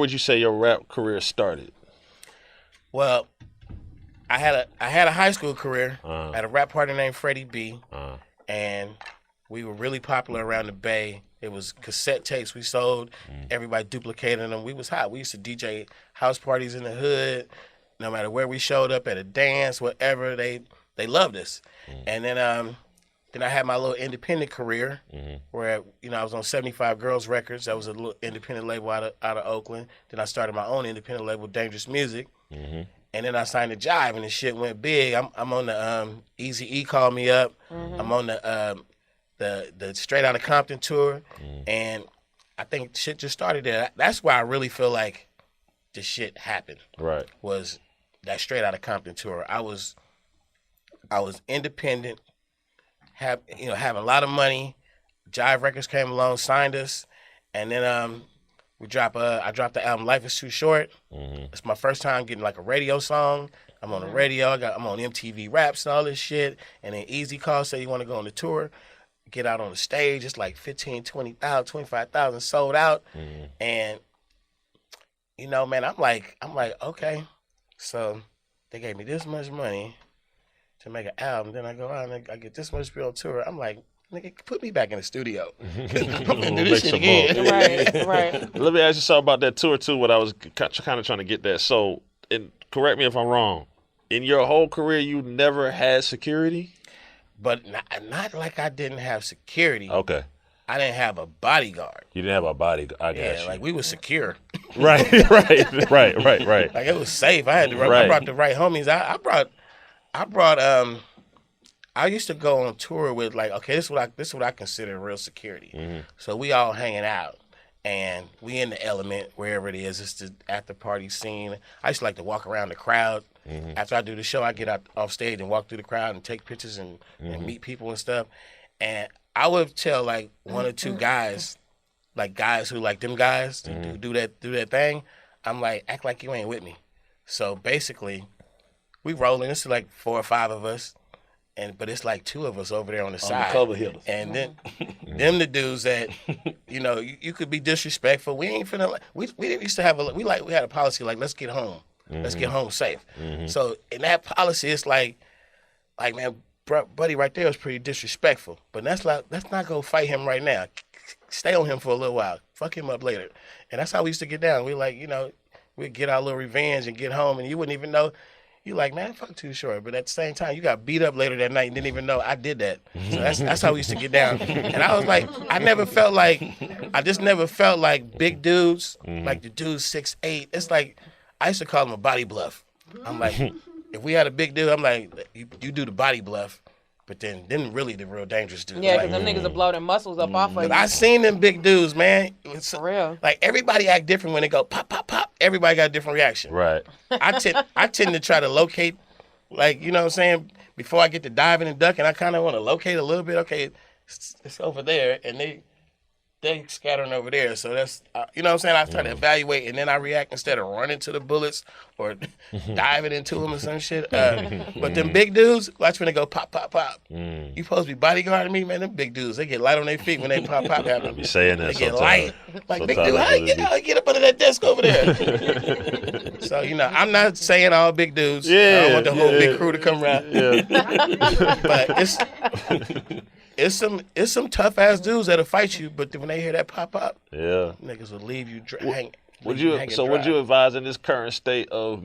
Would you say your rap career started? Well, I had a high school career at a rap party named Freddie B, and we were really popular around the Bay. It was cassette tapes we sold. Everybody duplicated them. We was hot. We used to DJ house parties in the hood. No matter where we showed up at a dance, whatever, they loved us. And then I had my little independent career where I was on 75 Girls Records. That was a little independent label out of Oakland. Then I started my own independent label, Dangerous Music. And then I signed to Jive, and the shit went big. I'm on the Easy E called me up. I'm on the Straight Outta Compton tour, and I think shit just started there. That's why I really feel like the shit happened. Right. Was that Straight Outta Compton tour? I was independent, having a lot of money. Jive Records came along, signed us, and then I dropped the album Life Is Too Short. It's my first time getting like a radio song. I'm on the radio. I'm on MTV Raps and all this shit. And then Easy Call say you want to go on the tour, get out on the stage. It's like 15, 20,000, 25,000 sold out. And man, I'm like, okay. So they gave me this much money to make an album. Then I go out and I get this much to be on tour. I'm like, nigga, put me back in the studio. I'm gonna do this shit again. Right. Let me ask you something about that tour too. What I was kind of trying to get that. So, and correct me if I'm wrong. In your whole career, you never had security? But not like I didn't have security. Okay. I didn't have a bodyguard. You didn't have a bodyguard. I got you. Yeah, like we was secure. Right. Like it was safe. I had I brought the right homies. I brought I used to go on tour with like, okay, this is what I consider real security. So we all hanging out, and we in the element wherever it is. It's the after party scene. I used to like to walk around the crowd. After I do the show, I get out off stage and walk through the crowd and take pictures and meet people and stuff. And I would tell like one or two guys, like guys who like them guys who do that thing. I'm like, act like you ain't with me. So basically, we rolling. It's like 4 or 5 of us. But it's like 2 of us over there on the side. Cover hitters. And then them the dudes that, you could be disrespectful. We ain't finna we used to have we had a policy like, let's get home. Let's get home safe. So in that policy, it's like man, buddy right there was pretty disrespectful. But let's not go fight him right now. Stay on him for a little while. Fuck him up later. And that's how we used to get down. We like, we'd get our little revenge and get home, and you wouldn't even know. You like, man, fuck Too Short. But at the same time, you got beat up later that night and didn't even know I did that. So that's how we used to get down. And I was like, I just never felt like big dudes, like the dudes 6'8". It's like, I used to call him a body bluff. I'm like, if we had a big dude, I'm like, you do the body bluff. But then really the real dangerous dudes. Yeah, because them niggas will blow their muscles up off of But you. I seen them big dudes, man. For real. Like, everybody act different when they go pop, pop, pop. Everybody got a different reaction. Right. I tend to try to locate, like, you know what I'm saying, before I get to diving and ducking, I kind of want to locate a little bit. Okay, it's over there, and they scattering over there. So that's, you know what I'm saying? I try to evaluate, and then I react instead of running to the bullets or diving into them or some shit. But them big dudes, watch when they go pop, pop, pop. You supposed to be bodyguarding me, man. Them big dudes, they get light on their feet when they pop, pop happen. Be saying that They get sometimes. light. Like, big dude, how you get up under that desk over there? So, I'm not saying all big dudes. I don't want the whole big crew to come around. But it's some tough ass dudes that'll fight you, but when they hear that pop up, niggas will leave you hanging. Would you advise in this current state of